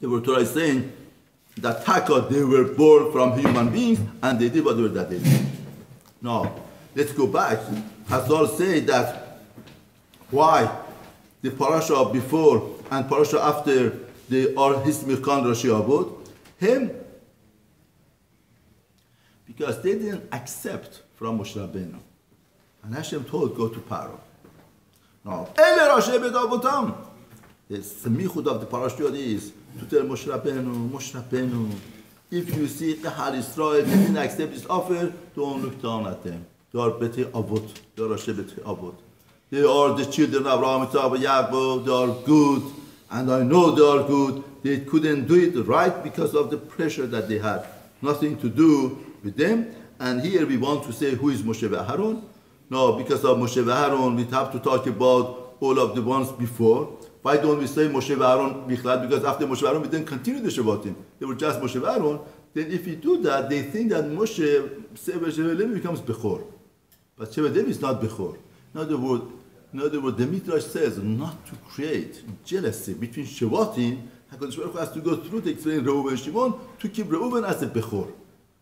The Torah is saying that Taka, they were born from human beings and they did whatever that they did. Now, let's go back. Hazal say that why the parasha before and parasha after they are his Mirkan Rashi Abud, him, because they didn't accept from Moshe Rabbeinu. And Hashem told, go to Paro. Now, Ele Rashi Bedavutam. The semichud of the parasha is to tell Moshe Rabbeinu, if you see the Har Yisrael didn't accept this offer, don't look down at them. They are Beti Avot. They are Rashi Beti Avot. They are the children of Avraham Levychaim, Yaakov. They are good, and I know they are good. They couldn't do it right because of the pressure that they had. Nothing to do with them. And here we want to say who is Moshe Aaron. No, because of Moshe Aaron, we have to talk about all of the ones before. Why don't we say Moshe Aaron Bichlad? Because after Moshe Aaron, we didn't continue the Shabbatim. They were just Moshe Aaron. Then if we do that, they think that Moshe Sheva Levi becomes Bechor. But Sheva Levi is not Bechor. In other words, the Midrash says not to create jealousy between Shavatim. HaKadosh Baruch Hu has to go through to explain Reuven and Shimon to keep Reuven as a Bechor,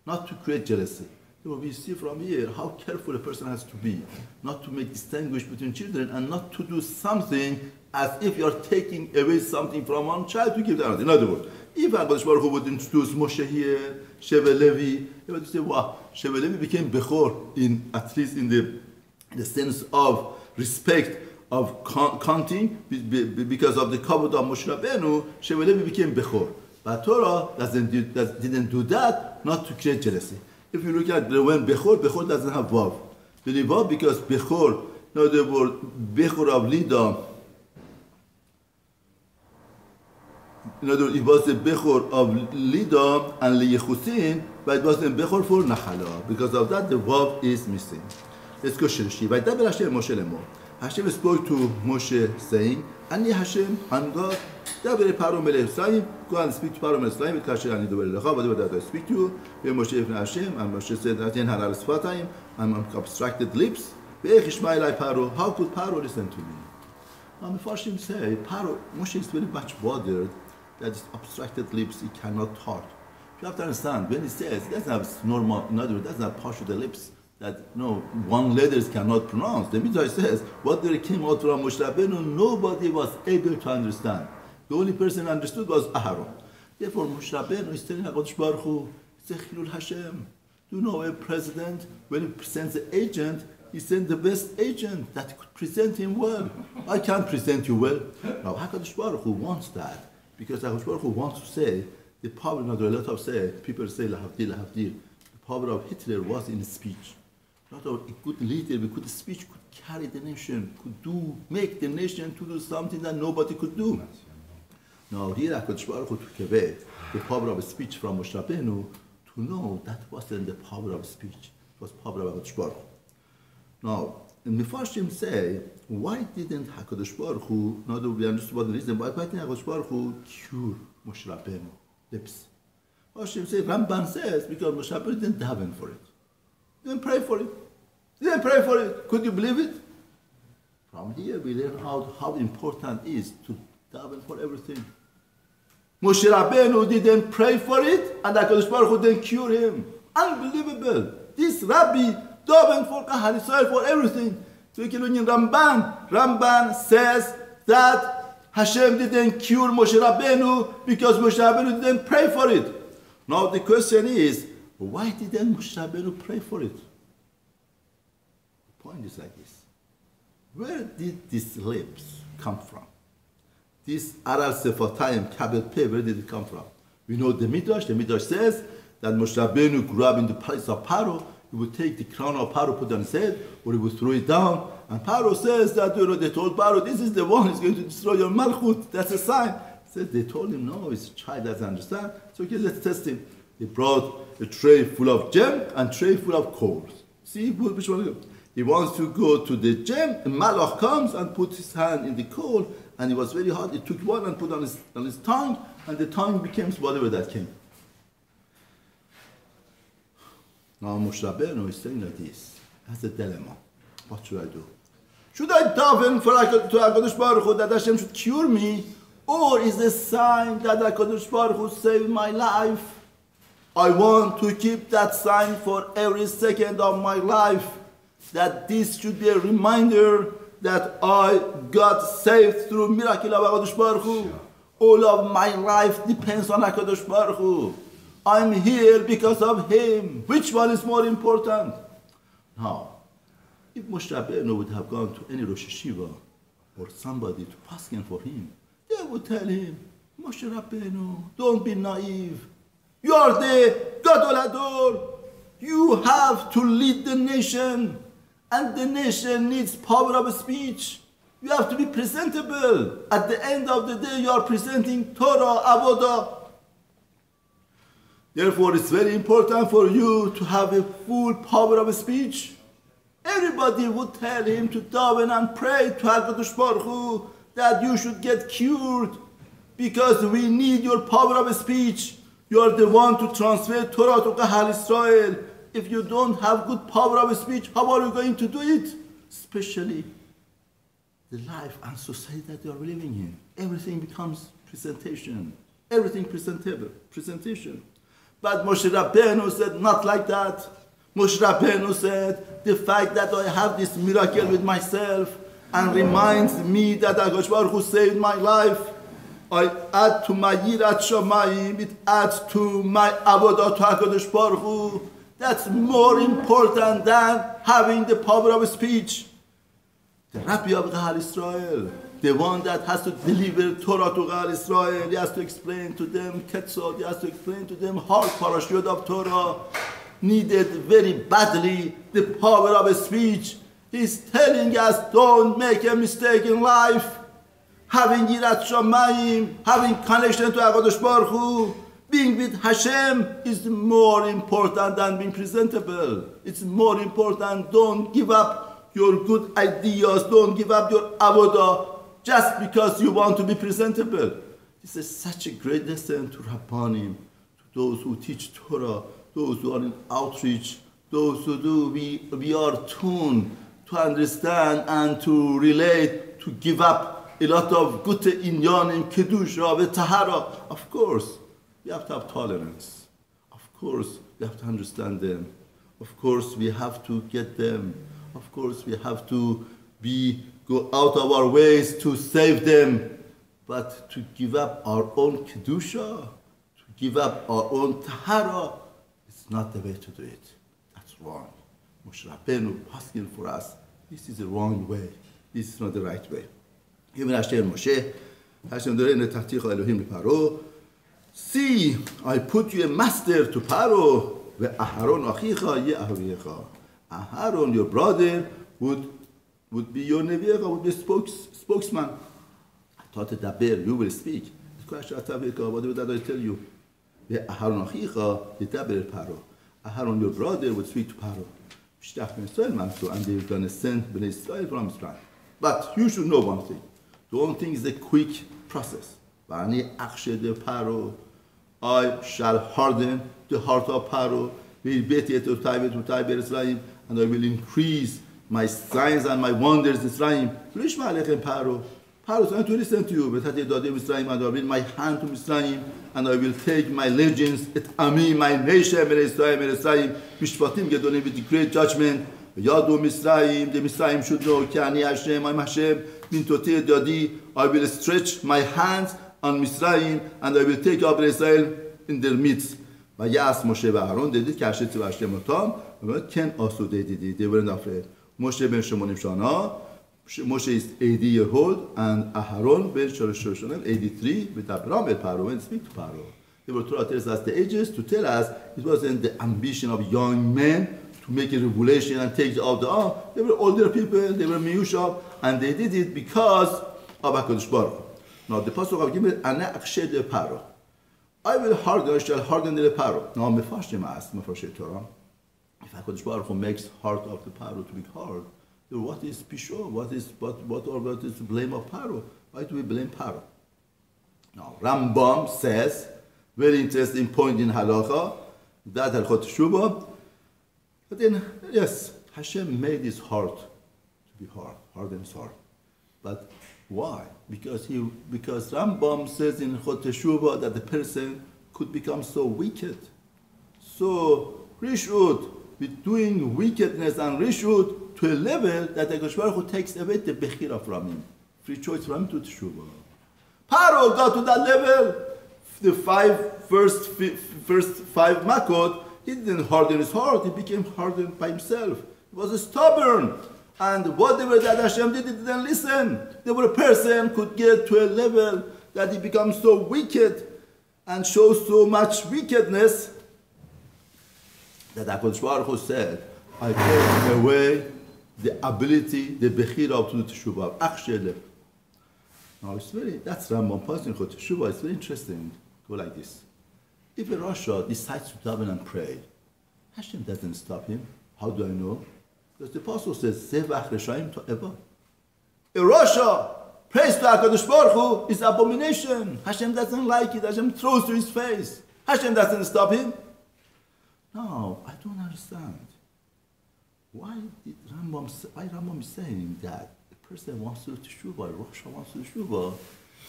not to create jealousy. So we see from here how careful a person has to be, not to make distinguish between children and not to do something as if you are taking away something from one child to give to another. In other words, if HaKadosh Baruch Hu would introduce Moshe here, Sheva Levi, he would say, wow, Sheva Levi became Bechor, at least in the sense of respect of counting, because of the kavod of Moshe Rabbeinu, Sheva Levi became Bechor. But Torah didn't do that, not to create jealousy. If you look at when Bechor doesn't have Vav. The Vav because Bechor, in other words, Bechor of Lida, in other words, it was the Bechor of Lida and Liyechusin, but it wasn't Bechor for Nachala. Because of that, the Vav is missing. Let's go Shirshi. Vaydaber Hashem Moshe lemo. Hashem spoke to Moshe saying, Ani Hashem, I'm God. Daber Paro Melech Mitzrayim. Go and speak to Paro Melech Mitzrayim. Kasher ani dober lecha. Whatever that I speak to you. Moshe ifnei Hashem. And Moshe said, Aten haral sfatayim. I'm abstracted lips. Ve'ech yishma elai Paro. How could Paro listen to me? Now, Mefarshim say, Paro, Moshe is very much bothered that his abstracted lips he cannot talk. You have to understand, when he says, it doesn't have normal, in other words, it doesn't have partial the lips that one letters cannot pronounce. The Midrash says, what there came out from Moshe Rabbeinu, nobody was able to understand. The only person who understood was Aharon. Therefore, Moshe Rabbeinu is telling HaKadosh Baruch Hu, it's a Chilul Hashem. You know, a president, when he presents an agent, he sends the best agent that could present him well. I can't present you well. Now, HaKadosh Baruch Hu wants that, because HaKadosh Baruch Hu wants to say, the power, a lot of people say, Lahavdil, Lahavdil. The power of Hitler was in his speech. Not a good leader, because the speech could carry the nation, make the nation to do something that nobody could do. Now here HaKadosh Baruch Hu took away the power of speech from Moshe Rabbeinu to know that wasn't the power of speech, it was power of HaKadosh Baruch Hu. Now, the Mefarshim say, why didn't HaKadosh Baruch Hu, now that we understood what the reason, why didn't HaKadosh Baruch Hu cure Moshe Rabbeinu lips? Mefarshim say, Ramban says, because Moshe Rabbeinu didn't daven for it. Didn't pray for it. Didn't pray for it. Could you believe it? From here we learn how important it is to daven for everything. Moshe Rabbeinu didn't pray for it, and HaKadosh Baruch Hu didn't cure him. Unbelievable. This Rabbi daven for Har Yisrael for everything. So you can look in Ramban says that Hashem didn't cure Moshe Rabbeinu because Moshe Rabbeinu didn't pray for it. Now the question is, why didn't Moshe Rabbeinu pray for it? The point is like this. Where did these lips come from? This Aral Sefatayim, Kabel Peh, where did it come from? We know the Midrash says that Moshe Rabbeinu grew up in the palace of Paro. He would take the crown of Paro, put it on his head, or he would throw it down. And Paro says that, they told Paro, this is the one who's going to destroy your Malchut. That's a sign. He said, they told him, no, his child doesn't understand. So okay, let's test him. He brought a tray full of gem and a tray full of coals. See which one? He wants to go to the gem, and Malach comes and puts his hand in the coal, and it was very hot. He took one and put on his tongue, and the tongue becomes whatever that came. Now Moshe Rabbeinu is saying like this. That's a dilemma. What should I do? Should I daven to HaKadosh Baruch Hu that Hashem should cure me, or is a sign that HaKadosh Baruch Hu saved my life. I want to keep that sign for every second of my life, that this should be a reminder that I got saved through miracle of HaKadosh Baruch Hu. All of my life depends on HaKadosh Baruch Hu. I'm here because of Him. Which one is more important? Now, if Moshe Rabbeinu would have gone to any Rosh Hashiva or somebody to paskin for him, they would tell him, Moshe Rabbeinu, don't be naive. You are the Gadol Hador. You have to lead the nation, and the nation needs power of speech. You have to be presentable. At the end of the day, you are presenting Torah, Avodah. Therefore, it's very important for you to have a full power of speech. Everybody would tell him to daven and pray to HaKadosh Baruch Hu that you should get cured, because we need your power of speech. You are the one to transfer Torah to Kahal Israel. If you don't have good power of speech, how are you going to do it? Especially the life and society that you are living in. Everything becomes presentation. Everything presentable, presentation. But Moshe Rabbeinu said, not like that. Moshe Rabbeinu said, the fact that I have this miracle with myself and reminds me that HaKadosh Baruch Hu saved my life, I add to my Yirat Shamayim, it adds to my Avodah to HaKadosh Baruch Hu. That's more important than having the power of speech. The Rabbi of Kahal Israel, the one that has to deliver Torah to Kahal Israel, he has to explain to them Ketzot, he has to explain to them hard parashiyot of Torah, needed very badly the power of speech. He's telling us, don't make a mistake in life. Having Yirat Shamayim, having connection to HaKadosh Baruch Hu, being with Hashem is more important than being presentable. It's more important. Don't give up your good ideas. Don't give up your avodah just because you want to be presentable. This is such a great lesson to Rabbanim, to those who teach Torah, those who are in outreach, those who do. We are tuned to understand and to relate, to give up a lot of good inyan in kedusha, tahara. Of course, we have to have tolerance. Of course, we have to understand them. Of course, we have to get them. Of course, we have to go out of our ways to save them. But to give up our own kedusha, to give up our own tahara, it's not the way to do it. That's wrong. Moshe Rabbeinu asking for us, this is the wrong way. This is not the right way. Even Hashem Moshe, Hashem dore in the Tachticha Elohim Paro. See, I put you a master to Paro. Ve Aharon achicha ye Ahaviecha. Aharon, your brother, would be your nevi'echa, would be a spokesman. I thought that you will speak. What did I tell you? Ve Aharon achicha ye daber Paro. Aharon, your brother, would speak to Paro. And they're going to send Bnei Israel from Israel. But you should know one thing. The one thing is a quick process. I shall harden the heart of Paro, and I will increase my signs and my wonders in Israel. Paro is going to listen to you, and I will my hand to Israel, and I will take my legends, my nation, Mishpatim Gedolim, with the great judgment. Yadu Misraim, the Misraim should know, Kiani Hashem, I'm Hashem, Mintoti Dadi, I will stretch my hands on Misraim, and I will take up Israel in their midst. Vayas Moshe Aaron, they did Kashet to Hashem Otam, but Ken also they did it, they weren't afraid. Moshe ben Shemonim Shana, Moshe is 80 years old, and Aharon ben Shoshanim, 83, with Abraham ben Paro, and speak to Paro. They were Torah tells us the ages to tell us it wasn't the ambition of young men to make a revelation and take out the arm. They were older people, they were Miyusha, and they did it because of HaKadosh Baruch Hu. Now the Pasuk of Gimel, Ana Akshed le Paro. I will harden, I shall harden the Paro. Now Mefashim asked, Mefashim Torah, if HaKadosh Baruch Hu makes heart of the Paro to be hard, then what is Pisho? What is the blame of Paro? Why do we blame Paro? Now Rambam says, very interesting point in Halacha, that Halchot Shuvah. But then, yes, Hashem made his heart to be hard, hardened his heart. But Why? Because Rambam says in Chot Teshuvah that the person could become so wicked. So Rishut, with doing wickedness and Rishut to a level that the Akadosh Baruch Hu takes away the Bechira from him. Free choice from him to Teshuvah. Paro got to that level. The first five Makot, he didn't harden his heart, he became hardened by himself. He was stubborn. And whatever that Hashem did, he didn't listen. The person could get to a level that he becomes so wicked and shows so much wickedness that HaKadosh Baruch Hu said, I take away the ability, the bechira to do teshuvah. Actually, now that's Rambam passing for teshuvah. It's very interesting. Go like this. If a Rasha decides to daven and pray, Hashem doesn't stop him. How do I know? Because the Apostle says, Zevach Reshaim To'eva. A Rasha prays to HaKadosh Baruch Hu is abomination. Hashem doesn't like it. Hashem throws to his face. Hashem doesn't stop him. No, I don't understand. Why Rambam is saying that a person wants to do teshuvah, a Rasha wants to do teshuvah,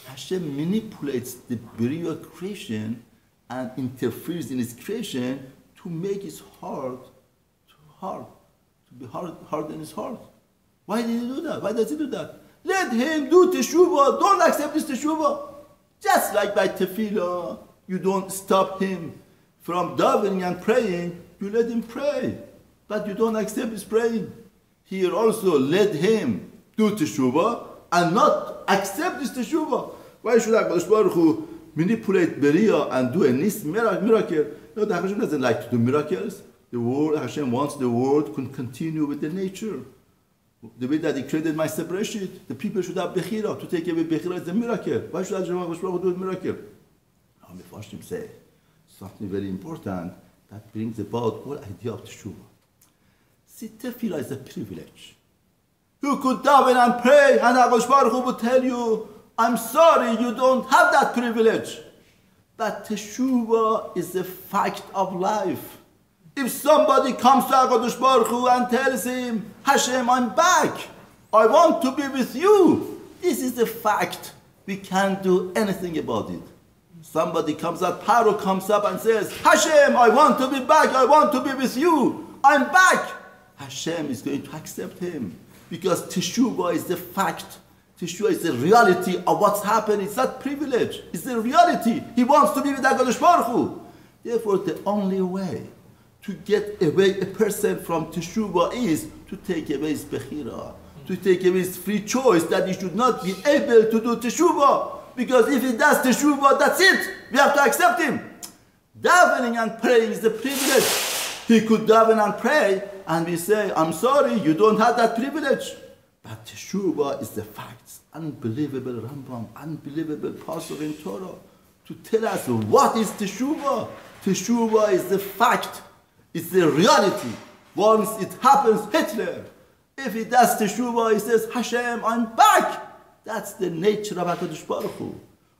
Hashem manipulates the Bria creation and interferes in his creation to make his heart to be hard in his heart. Why did he do that? Why does he do that? Let him do teshuvah. Don't accept his teshuvah. Just like by tefillah, you don't stop him from davening and praying, you let him pray. But you don't accept his praying. Here also, let him do teshuvah and not accept his teshuvah. Why should HaKadosh Baruch Hu manipulate Beria and do a miracle? No, the Hashem doesn't like to do miracles. The world, Hashem wants the world to continue with the nature. The way that He created my separation, the people should have Bechira. To take away Bechira is a miracle. Why should HaKadosh Baruch Hu do a miracle? Now, the Hashem say something very important that brings about whole idea of Teshuvah. See, Tefillah is a privilege. You could daven and pray, and HaKadosh Baruch Hu would tell you, I'm sorry, you don't have that privilege. But Teshuvah is a fact of life. If somebody comes to HaKadosh Baruch Hu and tells him, Hashem, I'm back. I want to be with you. This is a fact. We can't do anything about it. Somebody comes up, Paro comes up and says, Hashem, I want to be back. I want to be with you. I'm back. Hashem is going to accept him. Because Teshuvah is the fact. Teshuvah is the reality of what's happened. It's not privilege. It's the reality. He wants to be with HaKadosh Baruch Hu. Therefore, the only way to get away a person from Teshuvah is to take away his Bechira, to take away his free choice, that he should not be able to do Teshuvah. Because if he does Teshuvah, that's it. We have to accept him. Davening and praying is a privilege. He could daven and pray, and we say, I'm sorry, you don't have that privilege. But Teshuvah is the facts. Unbelievable Rambam, unbelievable passage in Torah to tell us what is Teshuvah. Teshuvah is the fact. It's the reality. Once it happens, Hitler, if he does Teshuvah, he says, Hashem, I'm back. That's the nature of HaKadosh Baruch Hu.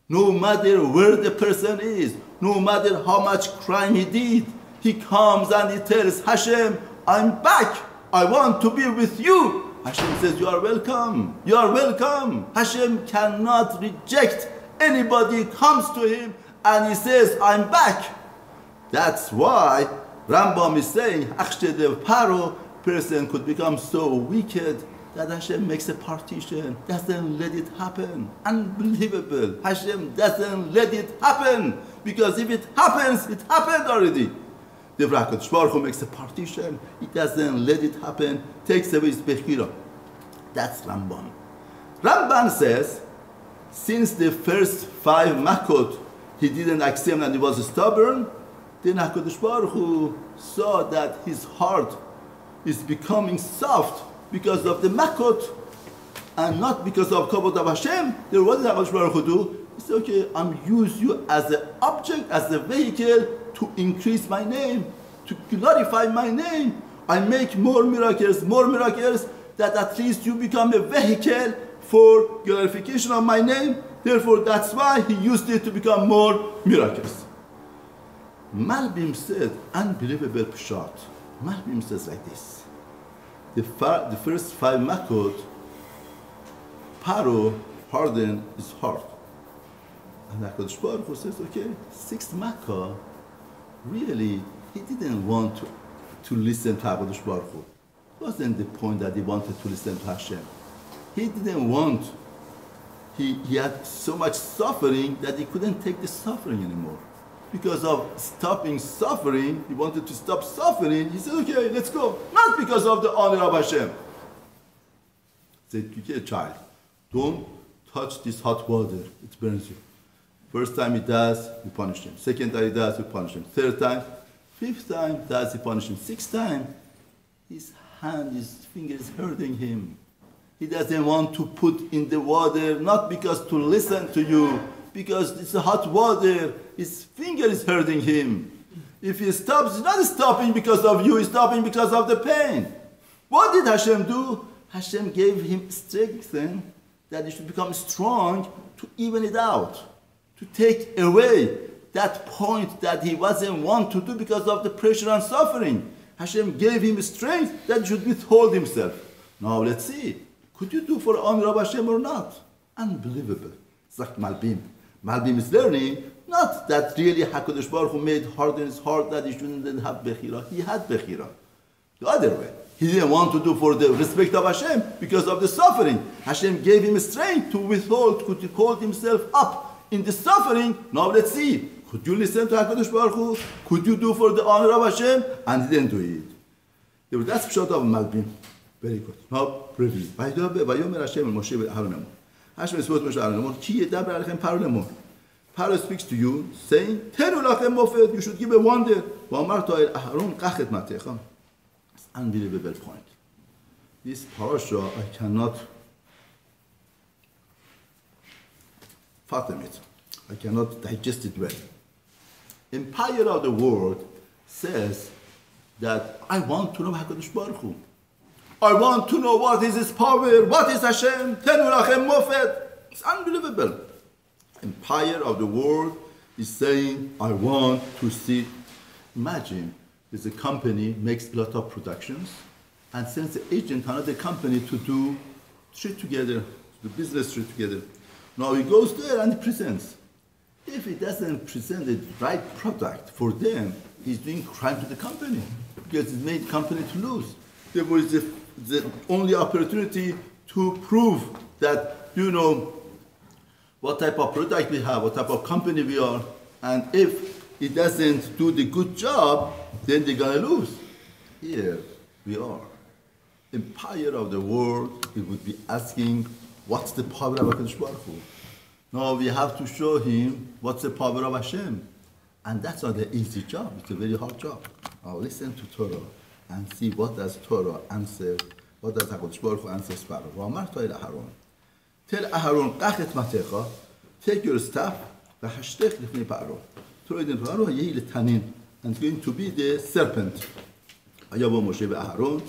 No matter where the person is, no matter how much crime he did, he comes and he tells Hashem, I'm back. I want to be with you. Hashem says, you are welcome. You are welcome. Hashem cannot reject anybody who comes to him and he says, I'm back. That's why Rambam is saying, actually the Paro person could become so wicked that Hashem makes a partition, doesn't let it happen. Unbelievable. Hashem doesn't let it happen. Because if it happens, it happened already. The HaKadosh Baruch Hu makes a partition, he doesn't let it happen, takes away his Bechira. That's Rambam. Rambam says, since the first 5 Makot, he didn't accept and he was stubborn, then HaKadosh Baruch Hu saw that his heart is becoming soft because of the Makot and not because of Kavod of Hashem. Then what did HaKadosh Baruch Hu do? He said, okay, I'm use you as an object, as a vehicle to increase my name, to glorify my name. I make more miracles, that at least you become a vehicle for glorification of my name. Therefore, that's why he used it to become more miracles. Malbim said, unbelievable pshat. Malbim says like this. The first 5 Makot, Paro harden his heart. And HaKadosh Baruch Hu says, okay, 6 Makkah, really, he didn't want to listen to HaKadosh Baruch Hu. It wasn't the point that he wanted to listen to Hashem. He didn't want, he had so much suffering that he couldn't take the suffering anymore. Because of stopping suffering, he wanted to stop suffering, he said, okay, let's go. Not because of the honor of Hashem. He said, okay, child, don't touch this hot water, it burns you. First time he does, we punish him. Second time he does, we punish him. Third time, fifth time, does he punish him. Sixth time, his hand, his finger is hurting him. He doesn't want to put in the water, not because to listen to you, because it's a hot water, his finger is hurting him. If he stops, he's not stopping because of you, he's stopping because of the pain. What did Hashem do? Hashem gave him strength that he should become strong to even it out, to take away that point that he wasn't want to do because of the pressure and suffering. Hashem gave him strength that he should withhold himself. Now let's see, could you do for honor of Hashem or not? Unbelievable. It's like Malbim. Malbim is learning, not that really HaKadosh Baruch Hu made hard in his heart that he shouldn't have Bechira. He had Bechira. The other way. He didn't want to do for the respect of Hashem because of the suffering. Hashem gave him strength to withhold, to hold himself up in the suffering. Now let's see. Could you listen to HaKadosh Baruch Hu? Could you do for the honor of Hashem? And he didn't do it. That's short of Malbim. Very good. Now review. Vayomer Hashem el Moshe ve'Aaron. Hashem spoke to Moshe Aaron. Ki yedaber alechem Paro lemor. Paro speaks to you, saying, Tenu lachem mofet. You should give a wonder. V'amarto el Aharon kach et matecha. It's an unbelievable point. This parasha, I cannot fathom it. I cannot digest it well. Empire of the world says that I want to know HaKadosh Baruch Hu. I want to know what is his power, what is Hashem, Tenu lachem mofet. It's unbelievable. Empire of the world is saying, I want to see. Imagine, there's a company makes a lot of productions and sends an agent to another company to do trade together, the business trade together. Now he goes there and he presents. If he doesn't present the right product for them, he's doing crime to the company because it made company to lose. Therefore, it's the only opportunity to prove that, you know, what type of product we have, what type of company we are, and if he doesn't do the good job, then they're gonna lose. Here we are. Empire of the world, we would be asking, what's the power of HaKadosh Baruch Hu? Now we have to show him what's the power of Hashem. And that's not an easy job, it's a very hard job. Now listen to Torah and see what does Torah answer, what does HaKadosh Baruch Hu answer Pharaoh. V'amarto el Aharon. Tell Aharon, qach et matecha, take your staff, v'hashtech lifnei Pharaoh. Throw it into Pharaoh, yehi letanin, and it's going to be the serpent. Vayavo Moshe ve'Aharon,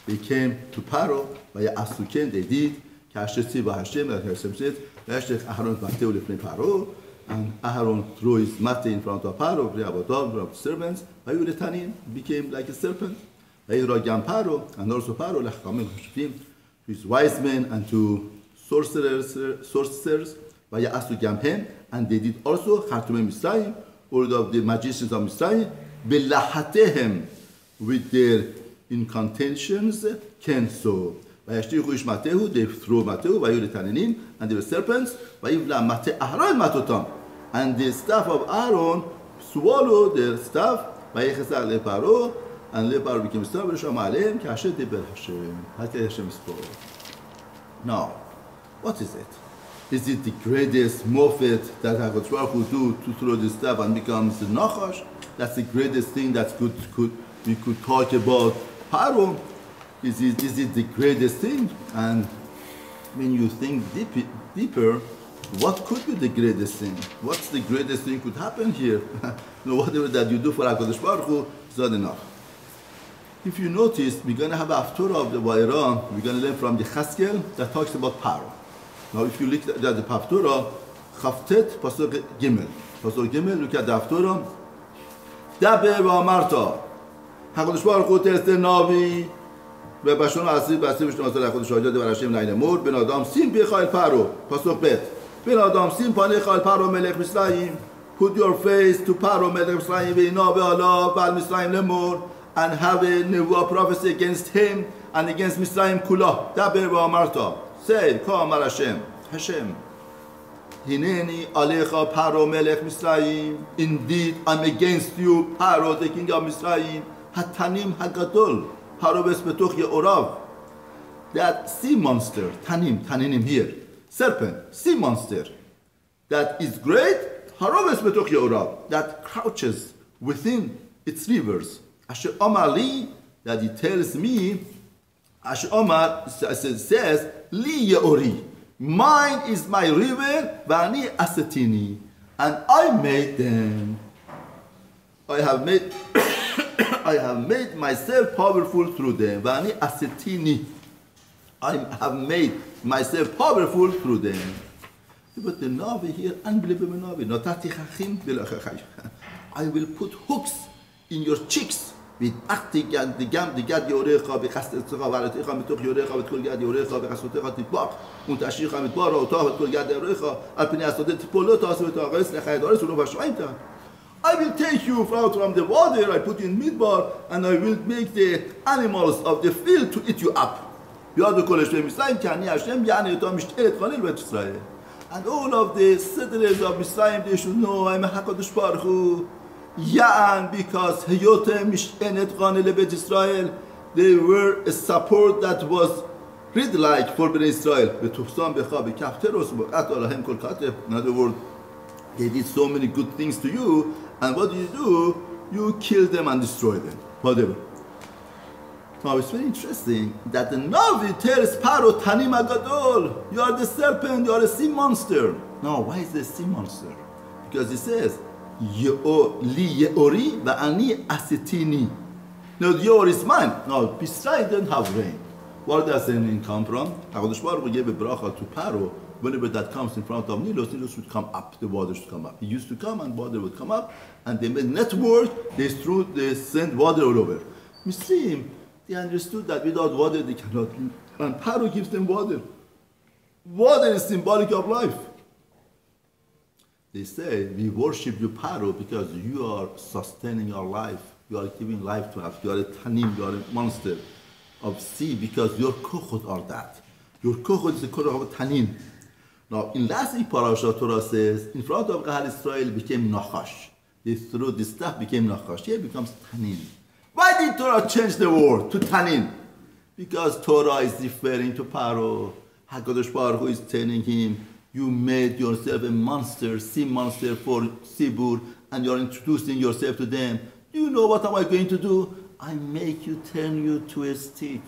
they came to Pharaoh, vaya'asuken, they did, k'ashetzi v'Hashem, like Hashem said, v'hashtech Aharon mateu lifnei Pharaoh, and Aharon threw his mate in front of Pharaoh, b'nei avodav, of the servants, vayu letanin, became like a serpent. Vayira gam Pharaoh, and also Pharaoh, lechachamim hashivim, to his wise men and to sorcerers, vaya'asu gam hem, and they did also Chartumei Mitzrayim, all of the magicians of Mitzrayim, belahatehem, with their incantations, kenso. Vayashtichu ish matehu, they threw matehu, vayu letaninim, and they were serpents, vayivla mate Aharon matotam, and the staff of Aaron swallowed their staff, vayechesach le Paro, and le Paro became strong, v'sham aleim, ki Hashem diber Hashem, Hashem spoke. Now, what is it? Is it the greatest mofet that HaKadosh Baruch Hu do to throw the staff and becomes the Nachash? That's the greatest thing that we could talk about. Paro, is it the greatest thing? And when you think deeper, what could be the greatest thing? What's the greatest thing could happen here? Whatever that you do for HaKadosh Baruch Hu is not enough. If you notice, we're going to have a Haftorah of the Vayera, we're going to learn from the Chaskel that talks about Paro. Now, if you look at the Haftorah, Chavtet, Pasuk Gimel. Pasuk Gimel, look at the Haftorah. Daber v'amarta. HaKadosh Baruch Hu tells the Navi, و بشون اصلی بسته بشون اصلا خود شاهد براشیم نین مور بن آدم سیم بخال پارو پاسخ بد بن آدم سیم پانه خال پارو ملک مصریم put your face to پارو ملک مصریم و اینا به الله و مصریم لمور and have a nevuah prophecy against him and against مصریم کلا دبر و مرتا say کام براشیم هشم هینینی علیخا پارو ملک مصریم indeed I'm against you پارو the king of مصریم هتنیم هگدول پارو بسم توخ اوراv that sea monster تنینیم here serpent sea monster that is great پارو بسم توخ اوراv that crouches within its rivers Asher Omar Li that he tells me Asher Omar says Li Yeori mine is my river Vani Asetini and I made them I have made myself powerful through them Vani Asetini I have made myself powerful through them but the Navi here unbelievable Navi Notati Chachim I will put hooks in your cheeks دیگه یوریخا به قصدتها وراتیخا میتوخ یوریخا به کل گرد یوریخا به قصدتها تیباق منتشیخا میتبار و تا به کل گرد یوریخا الپینی اساده تیپولو تا اسبه تا قیس نخیداره سلو بشوینتا I will take you out from the water I put you in midbar and I will make the animals of the field to eat you up یاد کلش به میسرائیم کنی هشم یعنی تا میشترت خانیل به اسرائیل and all of the settlers of Misraim they should know I'm a HaKadosh Baruch Hu Yeah, because Hayote Mishenet Ghanele Bet Israel, they were a support that was really like for Ben Israel. In other words, they did so many good things to you, and what do? You kill them and destroy them. Whatever. Now it's very interesting that the Navi tells Paro Tanim Agadol, you are the serpent, you are a sea monster. Now, why is the sea monster? Because he says, Li Yeori va'ani asetini. No, the Yeori is mine. No, Israel didn't have rain. Where does the rain come from? HaKadosh Baruch Hu gave a bracha to Paro. Whenever that comes in front of Nilos would come up. The water should come up. He used to come and water would come up. And they made network. They sent water all over. Misrim, they understood that without water they cannot live. And Paro gives them water. Water is symbolic of life. They say, we worship you, Paro, because you are sustaining our life. You are giving life to us. You are a tanim, you are a monster of sea, because your kochot are that. Your kochot is the kochot of a tanim. Now, in last week, Parashat Torah says, in front of Kahal Israel became Nachash. They threw this stuff, became Nachash. Here it becomes tanim. Why did Torah change the word to tanim? Because Torah is referring to Paro. HaKadosh Baruch Hu is telling him, you made yourself a monster, sea monster for Sibur, and you're introducing yourself to them. Do you know what am I going to do? I make you turn you to a stick.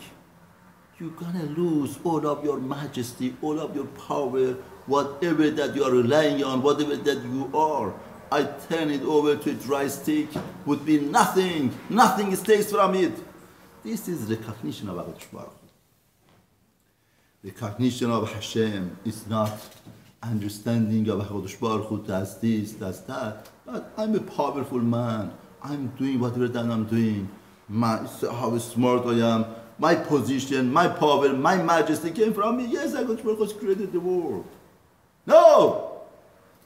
You're gonna lose all of your majesty, all of your power, whatever that you are relying on, whatever that you are. I turn it over to a dry stick, would be nothing. Nothing stays from it. This is recognition of HaKadosh Baruch Hu. Recognition of Hashem is not understanding of HaKadosh Baruch Hu does this, does that. But I'm a powerful man. I'm doing whatever that I'm doing. How smart I am. My position, my power, my majesty came from me. Yes, HaKadosh Baruch Hu created the world. No!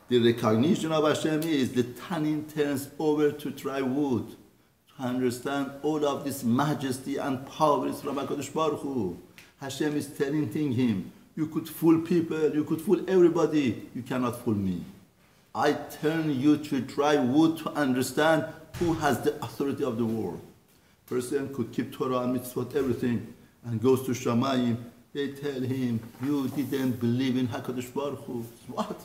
The recognition of Hashem is the tannin turns over to dry wood. To understand all of this majesty and power is from HaKadosh Baruch Hu. Hashem is telling him, you could fool people, you could fool everybody, you cannot fool me. I turn you to dry wood to understand who has the authority of the world. Person could keep Torah and mitzvot, everything, and goes to Shamayim. They tell him, you didn't believe in HaKadosh Baruch Hu. What?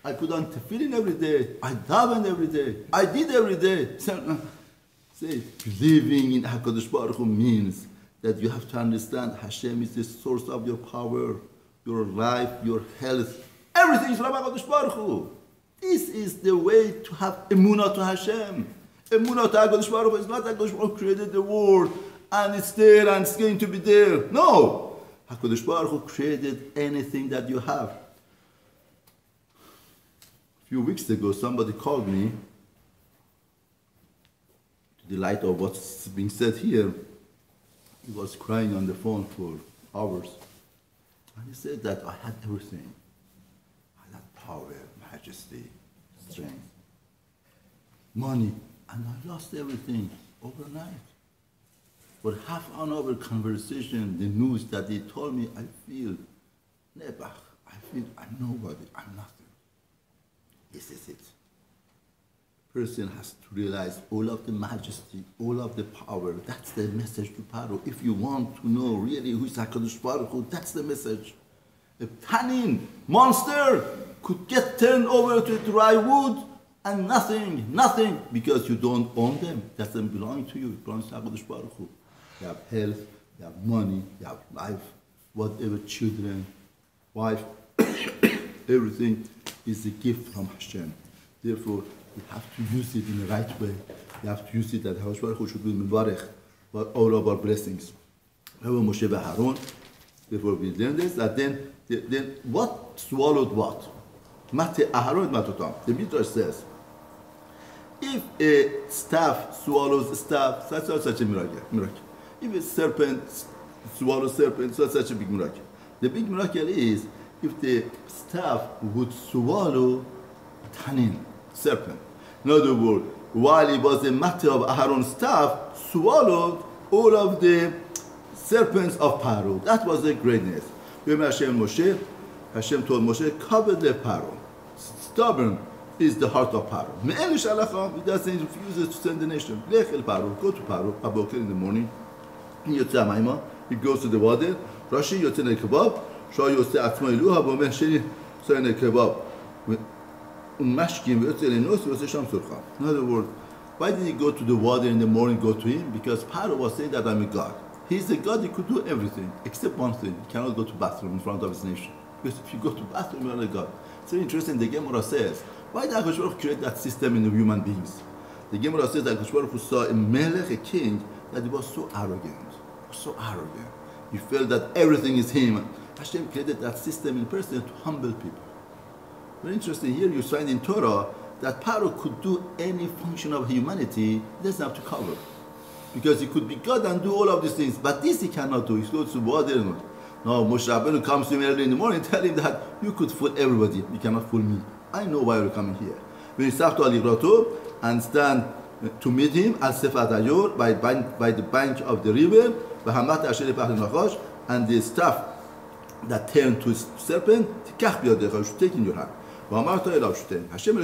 I put on tefillin every day. I daven every day. I did every day. Say, believing in HaKadosh Baruch Hu means that you have to understand Hashem is the source of your power, your life, your health. Everything is from HaKadosh Baruch Hu. This is the way to have emunah to Hashem. Emunah to HaKadosh Baruch Hu is not HaKadosh Baruch Hu created the world and it's there and it's going to be there. No! HaKadosh Baruch Hu created anything that you have. A few weeks ago, somebody called me to the light of what's being said here. He was crying on the phone for hours. And he said that I had everything. I had power, majesty, strength, money, and I lost everything overnight. For half an hour conversation, the news that he told me, I feel nebach. I feel I'm nobody, I'm nothing. This is it. Person has to realize all of the majesty, all of the power. That's the message to Paro. If you want to know really who is HaKadosh Baruch Hu, that's the message. A tannin monster could get turned over to dry wood and nothing, because you don't own them. That doesn't belong to you. It belongs to HaKadosh Baruch Hu. You have health, you have money, you have life, whatever, children, wife, everything is a gift from Hashem. Therefore, you have to use it in the right way. You have to use it that HaKadosh Baruch Hu should be Mevarech for all of our blessings. Moshe and Aaron, therefore we learn this, and then what swallowed what? Mate Aharon Matotam. The Midrash says, if a staff swallows a staff, that's not such a miracle. If a serpent swallows serpent, so such a big miracle. The big miracle is if the staff would swallow tannin, serpent. In other words, while it was a matter of Aharon's staff, swallowed all of the serpents of Paro. That was the greatness. Remember Hashem told Moshe, cover the Paro. Stubborn is the heart of Paro. He doesn't refuses to send the nation. Go to Paro, Abokir in the morning. He goes to the water. Rashi Yotzei Kebab. Shah Yotzei Atzma Iluha Bomen Sheni Soyne Kebab. In other words, why did he go to the water in the morning, go to him? Because Paro was saying that I'm a God. He's a God, he could do everything, except one thing. He cannot go to bathroom in front of his nation. Because if you go to bathroom, you're not a God. It's very interesting, the Gemara says, why did HaKadosh Baruch Hu create that system in the human beings? The Gemara says that HaKadosh Baruch Hu saw a melech, a king, that he was so arrogant. He felt that everything is him. Hashem created that system in person to humble people. Very interesting, here you find in Torah that Paro could do any function of humanity, he doesn't have to cover. Because he could be God and do all of these things, but this he cannot do. He goes to water. No, Moshe Rabbeinu comes to him early in the morning, tell him that you could fool everybody, you cannot fool me. I know why you're coming here. When he starts to Aligrato and stand to meet him at Sefat Ayor by the bank of the river, and the staff that turned to serpent, take in your hand. Hashem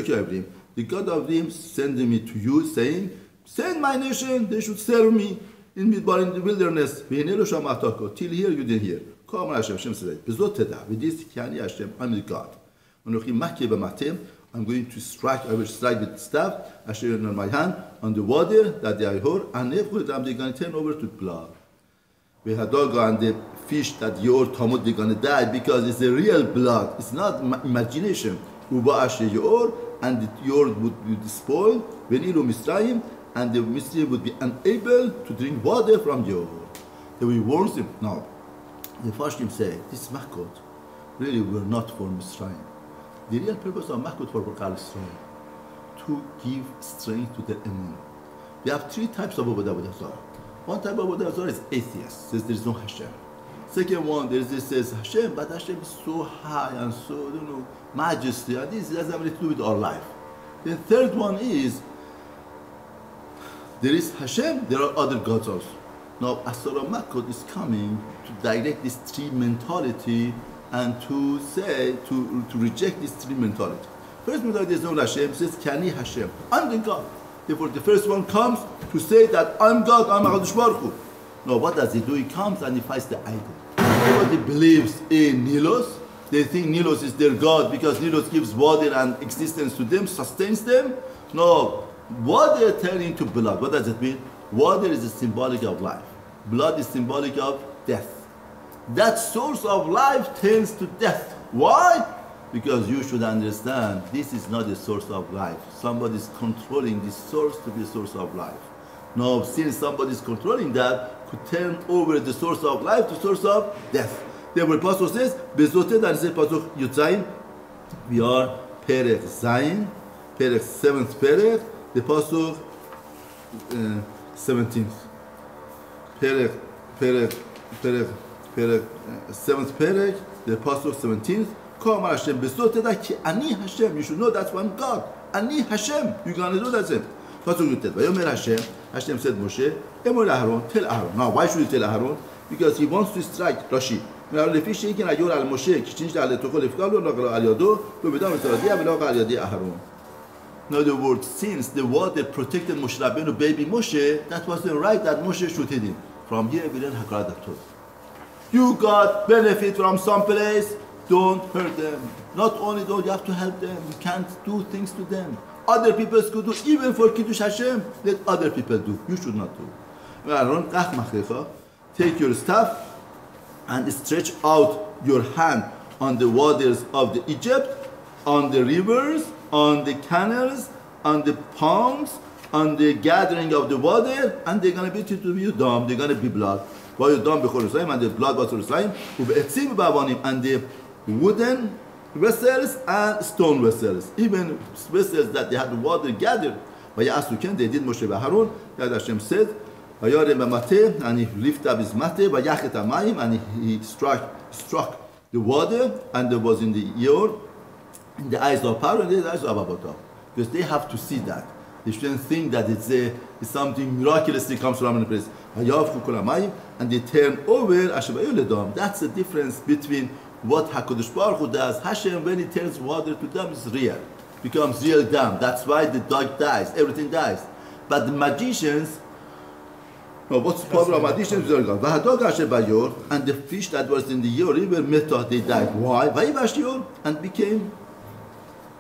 the God of them sent me to you, saying, send my nation, they should serve me in Midbar in the wilderness. Till here you didn't hear. Come Hashem said, with this Hashem, I'm the God. I'm going to strike, I will strike with the staff, Hashem on my hand, on the water that they heard, and they're going to turn over to blood. We had dog and the fish that your Talmud they're going to die because it's a real blood. It's not imagination. And the Yor would be spoiled, and the Misraim would be unable to drink water from Yor. So he warns him. Now, the Farshim say, this Makot really were not for Misraim. The real purpose of Makot for Bokal Israel, to give strength to the Emun. We have three types of Avodah Zarah. One type of Avodah Zarah is atheist, says there is no Hashem. Second one, there is this says Hashem, but Hashem is so high and so, majesty, and this doesn't have anything to do with our life. The third one is, there is Hashem, there are other gods also. Now, Asura Makot is coming to direct this three mentality and to say, to reject this three mentality. First mentality is known Hashem, says, Kani Hashem, I'm the God. Therefore, the first one comes to say that I'm God, I'm HaKadosh Baruch Hu. Now, what does he do? He comes and he fights the idol. Everybody believes in Nilos. They think Nilos is their God because Nilos gives water and existence to them, sustains them. No, water turns into blood. What does it mean? Water is a symbolic of life. Blood is symbolic of death. That source of life turns to death. Why? Because you should understand, this is not the source of life. Somebody is controlling this source to be a source of life. Now, since somebody is controlling that, could turn over the source of life to source of death. Therefore, the Pasuk says, Bezote, that is the Pasuk Yutzayin. We are Perek Zayin, Perek 7th Perek, the Pasuk 17th. Perek 7th perek, the pasuk 17th. Come Hashem besoteda ki ani Hashem. You should know that's one God. Ani Hashem. You're gonna do that same. Pasuk Yutet. Vayomer Hashem. Hashem said Moshe, Emor Aharon, tell Aharon. Now why should you tell Aharon? Because he wants to strike Rashi. Now לפי שאיקן היור על משה, כשצ'ינשת על תוכו לפקע לו, נגל על ידו, ובדם יצרדיה ולא על ידי אהרון. In other words, since the water protected Moshe Rabbeinu, baby Moshe, that wasn't right that Moshe should hit him. From here we learn Hakarat HaTorah. You got benefit from some place, don't hurt them. Not only though, you have to help them. You can't do things to them. Other people could do, even for Kiddush Hashem, let other people do. You should not do. Take your staff and stretch out your hand on the waters of the Egypt, on the rivers, on the canals, on the ponds, on the gathering of the water, and they're going to be to you dumb, they're going to be blood. And the blood was Yerushalayim, and the wooden vessels and stone vessels, even vessels that they had the water gathered. They did Moshe Harun, that Hashem said, and he lifted up his mate, and he struck the water, and there was in the ear, in the eyes of Pharaoh and the eyes of Ababotam. Because they have to see that. They shouldn't think that it's something miraculously comes from a place. And they turn over. That's the difference between what HaKadosh Baruch Hu does. Hashem, when he turns water to dam, is real. Becomes real dam. That's why the dog dies. Everything dies. But the magicians, what's the problem of magicians? And the fish that was in the river, they died. Why? And became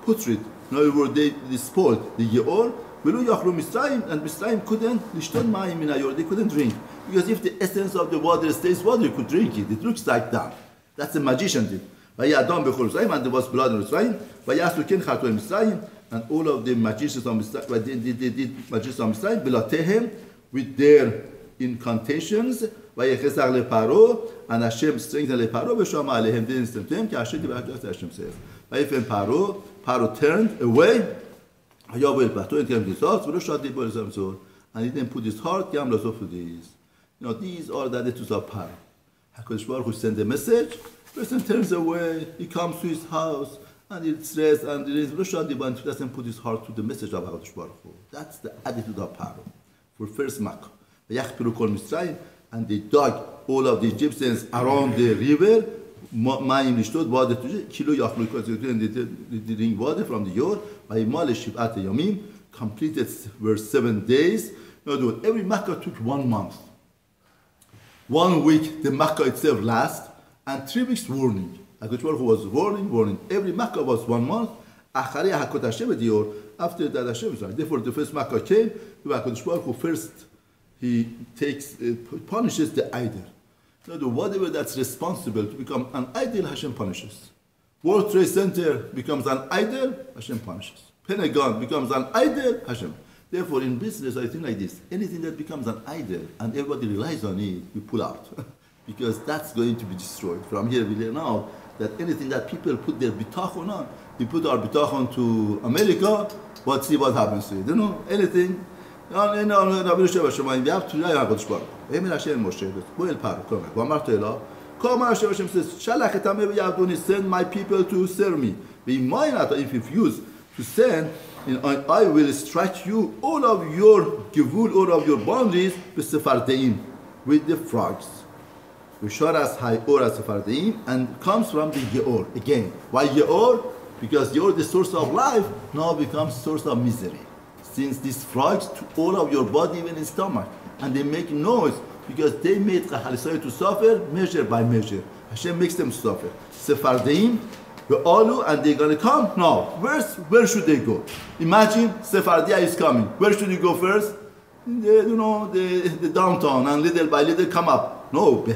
putrid. In other words, they spoiled the Yeor. And Mitzrayim couldn't, they couldn't drink. Because if the essence of the water stays water, you could drink it. It looks like that. That's a magician thing. And there was blood in Mitzrayim. And all of the magicians of Mitzrayim, they did magicians of Mitzrayim, with their incantations, and Hashem strengthened Paro, didn't strengthen him, Hashem says. Paro turned away, and he didn't put his heart, these. These are the attitudes of Paro. HaKadosh Baruch Hu sends a message, person turns away, he comes to his house, and he's stressed, and he doesn't put his heart to the message of HaKadosh Baruch Hu. That's the attitude of Paro. For first Makkah. And they dug all of the Egyptians around the river, and they drink water from the Yor, completed verse 7 days. Every Makkah took 1 month. 1 week the Makkah itself lasts, and 3 weeks warning. HaKadosh Baruch Hu was warning. Every Makkah was 1 month. After that Hashem was right. Therefore the first Makkah came, HaKadosh Baruch Hu first he punishes the idol. Whatever that's responsible to become an idol, Hashem punishes. World Trade Center becomes an idol, Hashem punishes. Pentagon becomes an idol, Hashem. Therefore, in business, I think like this: anything that becomes an idol and everybody relies on it, we pull out, because that's going to be destroyed. From here, we learn out that anything that people put their bitachon on, we put our bitachon to America, but see what happens to it. Anything. We have to rely on HaKadosh Baruch Hu. Hashem Moshe, go el Paro, come Hashem says, send my people to serve me. If you refuse to send, I will strike you all of your gevul, all of your boundaries with the frogs. And comes from the Yeor again. Why Yeor? Because Yeor, the source of life, now becomes source of misery. Since these frogs to all of your body, even in stomach, and they make noise because they made Chalisai to suffer measure by measure. Hashem makes them suffer. Sephardim, Alu, and they're going to come. Now, where should they go? Imagine Sephardia is coming. Where should you go first? The downtown, and little by little come up. No, they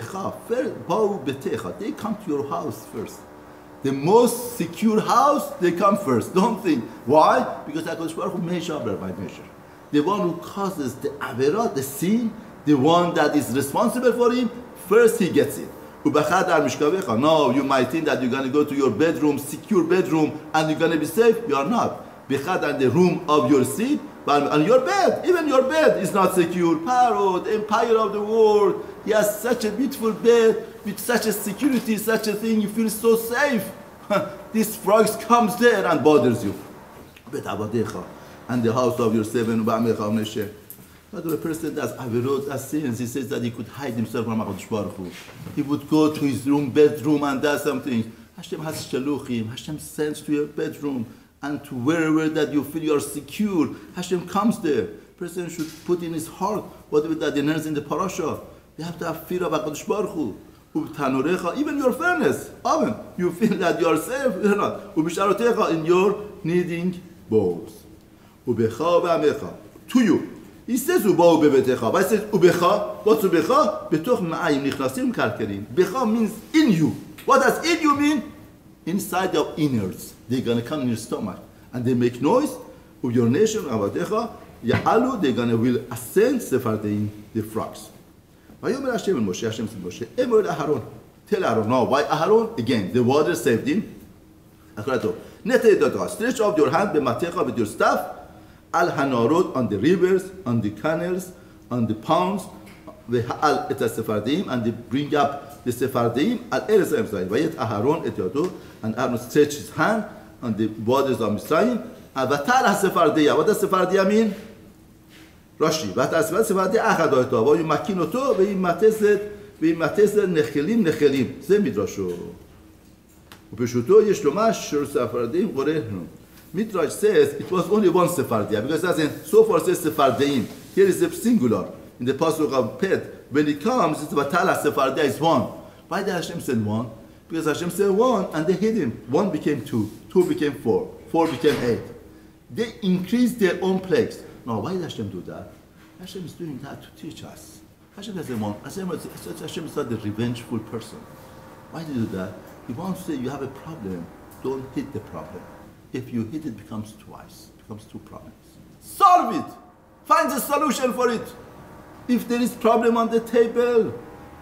come to your house first. The most secure house, they come first. Don't think. Why? Because HaKadosh Baruch Hu measure by measure. The one who causes the averah, the sin, the one that is responsible for him, first he gets it. No, you might think that you're going to go to your bedroom, secure bedroom, and you're going to be safe. You are not. Bechad and the room of your sleep, and your bed, even your bed is not secure. Paro, the empire of the world, he has such a beautiful bed with such a security, such a thing, you feel so safe. This frog comes there and bothers you. Bet Avadecha, and the house of your seven, but the person does averot as sins, he says that he could hide himself from HaKadosh Baruch Hu. He would go to his bedroom and does something. Hashem has shaluchim, Hashem sends to your bedroom and to wherever that you feel you are secure. Hashem comes there. Person should put in his heart whatever that he learns in the parasha. You have to have fear of HaKadosh Baruch Hu. Even your furnace, oven, you feel that you are safe or not. In your kneading bowls. To you. He says Ubau bebetecha. But he says Ubecha. What's Ubecha? Betoch ma'ayim nichnasim karkerim. Becha means in you. What does in you mean? Inside your innards. They're going to come in your stomach. And they make noise. Your nation, Avadecha, Ya'alu, they're going to will ascend Sephardim, the frogs. Vayomer Hashem and Moshe, Hashem said Moshe, Emor Aharon. Tell Aaron. Now, why Aharon? Again, the water saved him. Stretch out your hand, b'matecha, with your staff, al hanarot, on the rivers, on the canals, on the ponds, v'ha'al et Sephardim, and they bring up the Sephardim, al eretz Mitzrayim. Vayet Aharon et yado, and Aaron stretched his hand on the waters of Mitzrayim, and v'tal ha-Sephardiya. What does Sephardiya mean? Rashi. v'tal Sephardiya achad oto, v'yu makin oto, v'yimatezet nechelim. זה מדרשו. ופשוטו יש לומר שספרדים גורנו. Midrash says it was only one Sephardia, because it doesn't so far says Sephardim. Here is a singular in the pasuk of Pet. When it comes, it's Vatala Sephardia is one. Why did Hashem say one? Because Hashem said one and they hid him. One became two, two became four, four became eight. They increased their own plagues. Now, why did Hashem do that? Hashem is doing that to teach us. Hashem doesn't want. Hashem is not the revengeful person. Why did he do that? He wants to say you have a problem. Don't hit the problem. If you hit it, becomes twice. It becomes two problems. Solve it. Find a solution for it. If there is problem on the table,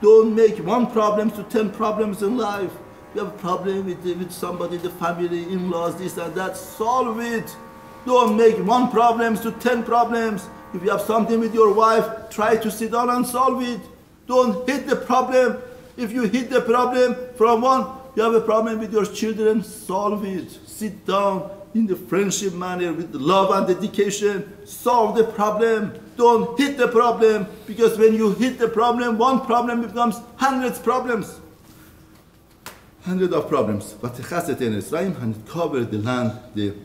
don't make one problem to 10 problems in life. You have a problem with somebody, the family, in-laws, this and that. Solve it. Don't make one problem to 10 problems. If you have something with your wife, try to sit down and solve it. Don't hit the problem. If you hit the problem from one, you have a problem with your children, solve it. Sit down in the friendship manner with love and dedication. Solve the problem. Don't hit the problem, because when you hit the problem, one problem becomes hundreds of problems. Hundreds of problems. But and it covered the land, the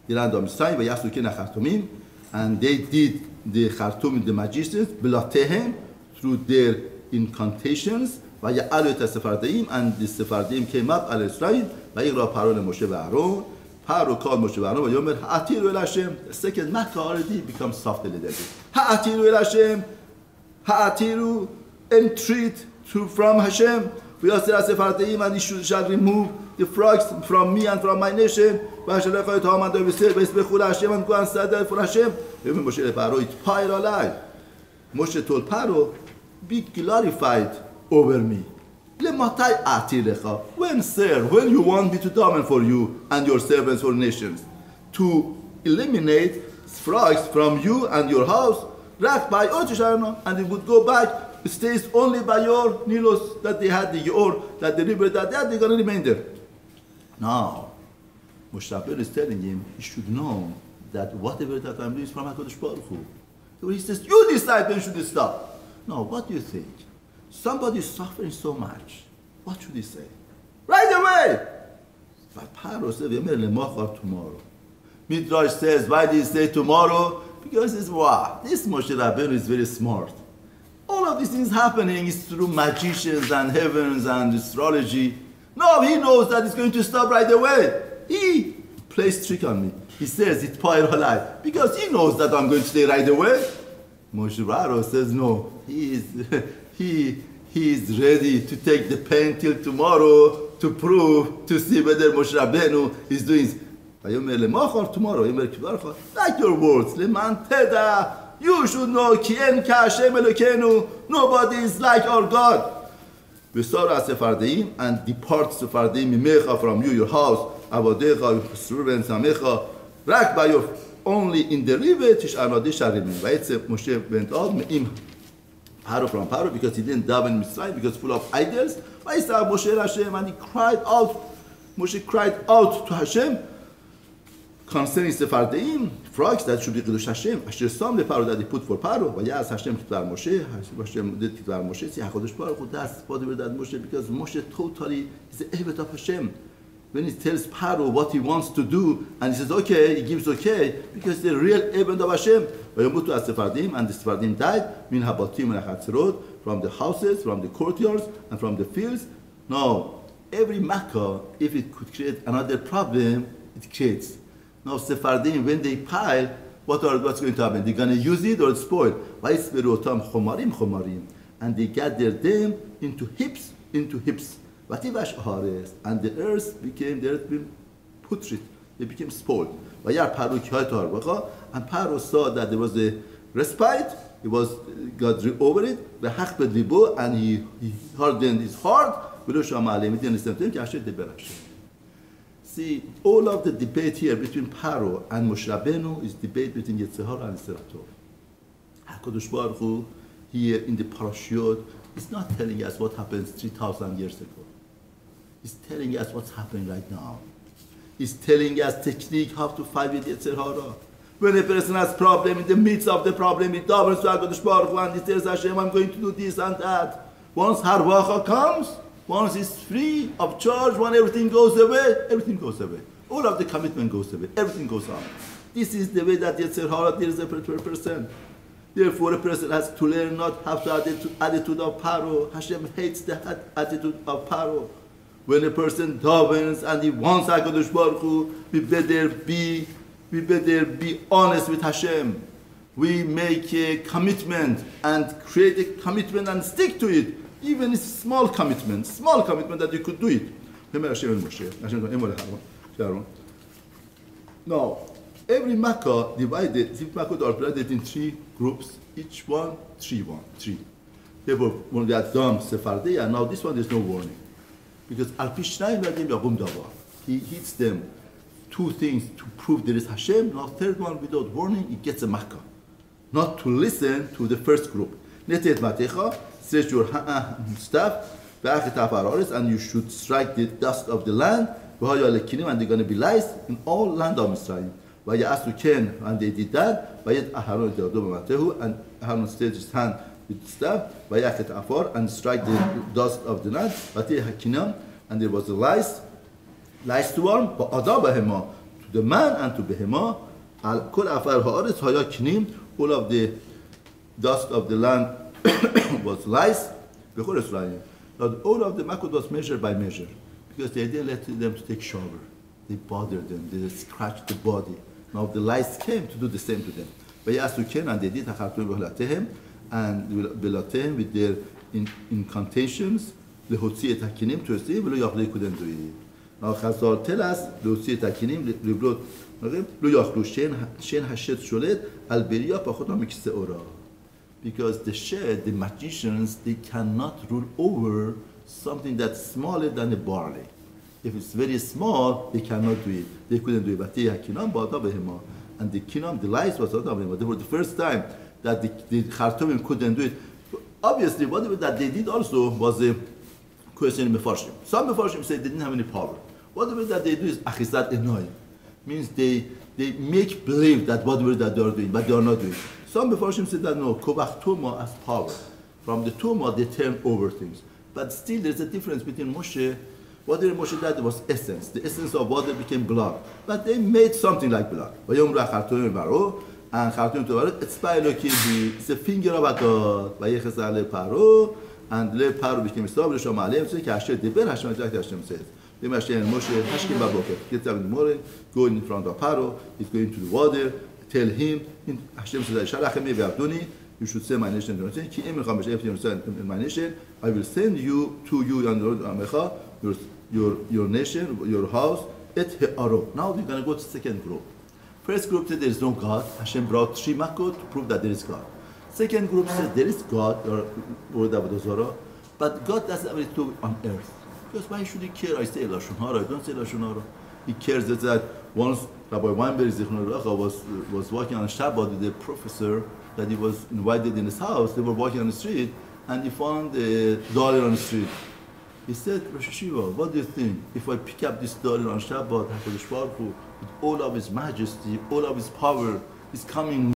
land of Mitzrayim, and they did the Khartoum, the magicians, through their incantations, and the Sephardim came up al Israel. Paro called Moshe Aaron. Ha'atiru el Hashem. The second Makkah already becomes soft a little bit. Ha'atiru el Hashem. Ha'atiru, entreat from Hashem. We are Sephardim, and he shall remove the frogs from me and from my nation. And we said, and go and stand there for Hashem. Moshe Paro, it's Paro alive. Moshe told Paro, be glorified over me. When, sir, when you want me to dominate for you and your servants for nations, to eliminate frogs from you and your house, and it would go back, it stays only by your Nilos that they had, that the river that they had, they're going to remain there. Now, Moshe Rabbeinu is telling him, he should know that whatever that I'm doing is from HaKadosh Baruch Hu. So he says, you decide when should it stop. Now, what do you think? Somebody is suffering so much. What should he say? Right away! But Paro said, tomorrow. Midrash says, why did he say tomorrow? Because it's wow, this Moshe Rabbeinu is very smart. All of these things happening is through magicians and heavens and astrology. No, he knows that it's going to stop right away. He plays trick on me. He says it's Paro alive because he knows that I'm going to stay right away. Moshe Rabbeinu says no. He is ready to take the pain till tomorrow to prove, to see whether Moshe Rabbeinu is doing tomorrow. Like your words, Leman Teda, you should know, Kien Ka Hashem Elokeinu, nobody is like our God. Vesara Sephardim, and depart Sephardim Mimecha from you, your house, Avadecha, Yisruven, Samecha, Rak Bayof, only in the river, Tish Anadi Sharim. Moshe went out, Me'im Paro from Paro, because he didn't daven Mitzrayim, because full of idols. Vayisar Moshe Hashem, and he cried out. Moshe cried out to Hashem concerning Sephardim, frogs that should be Kedush Hashem. Asher Sam the Paro that he put for Paro. Vayas Hashem Kitvar Moshe. Hashem did Kitvar Moshe. See HaKadosh Baruch Hu, that's whatever that Moshe, because Moshe totally is the Eved of Hashem. When he tells Paro what he wants to do, and he says okay, he gives okay, because the real Eved of Hashem. Vayamutu as Sephardim, and the Sephardim died min habatim and hatzerot, from the houses, from the courtyards, and from the fields. Now, every Makkah, if it could create another problem, it creates. Now, Sephardim, when they pile, what's going to happen? They're going to use it or it's spoiled. And they gather them into heaps. And the earth became putrid. They became spoiled. And Paro saw that there was a respite. He got over it. And he hardened his heart. See, all of the debate here between Paro and Moshe Rabbeinu is debate between Yetzer Hara and Yetzer Tov. HaKadosh Baruch Hu, here in the parashiyot, is not telling us what happens 3,000 years ago. He's telling us what's happening right now. He's telling us technique how to fight with Yetzer Hara. When a person has problem, in the midst of the problem, he davens to HaKadosh Baruch Hu and he tells Hashem, I'm going to do this and that. Once Harvacha comes, once it's free of charge, when everything goes away, everything goes away. All of the commitment goes away. Everything goes on. This is the way that Yetzer Hara deals with a person. Therefore, a person has to learn not have the attitude of Paro. Hashem hates the attitude of Paro. When a person davens and he wants HaKadosh Baruch Hu, we better be honest with Hashem. We make a commitment and create a commitment and stick to it. Even a small commitment that you could do it. Now, every Makkah divided in 3 groups, each one 3. Therefore, when they are done Sephardi, and now this one there's no warning. Because he hits them 2 things to prove there is Hashem. Now, 3rd one without warning, he gets a Makkah. Not to listen to the first group. Stretch your staff, and you should strike the dust of the land, and they're going to be lice in all land of Mitzrayim. And they did that, and Aaron stretched his hand with the staff, and strike the dust of the land, and there was a lice to one, to the man and to Behemah, all of the dust of the land was lice. But all of the makot was measure by measure, because they didn't let them to take shower. They bothered them. They scratched the body. Now the lice came to do the same to them. But yes, you can, and they did and with their incantations, the hotzi et hakinim to see, they couldn't do it. Now Chazal tell us the hotzi et hakinim לבלוט לא יאכלו שן השד שולט על בריאה פחות מכיסא אורה. Because the shed, the magicians, they cannot rule over something that's smaller than a barley. If it's very small, they cannot do it. They couldn't do it. But and the kinam, the lice was out of him. They were the first time that the Khartoumim couldn't do it. Obviously, whatever that they did also was a question in Mefarshim. Some Mefarshim say they didn't have any power. Whatever that they do is achizat enoy. Means they make believe that whatever that they are doing, but they are not doing. Some Mefarshim said that no, Kovach Tuma as power. From the Tuma they turn over things. But still there's a difference between Moshe. Whatever Moshe did was essence. The essence of water became blood. But they made something like blood. And it's a finger of God. And le Paro became Sabr Shomalem, so Hashem Deber Hashem says. Moshe Hashkim Baboker. Gets up in the morning, go in front of Paro, he's going to the water, tell him, Hashem says, Shalachemi Ve'abduni, you should say my nation, my nation, I will send you to you and your nation, your house, et he'aro. Now we're going to go to the second group. First group said there is no God. Hashem brought 3 makot to prove that there is God. Second group said there is God, or but God doesn't have it on earth. Because why should he care? I say Lashon Hara, I don't say Lashon Hara. He cares that once Rabbi Weinberg was walking on Shabbat with a professor that he was invited in his house. They were walking on the street, and he found a dollar on the street. He said, Rosh Hashiva, what do you think? If I pick up this dollar on Shabbat, HaKadosh Baruch Hu, with all of his majesty, all of his power, is coming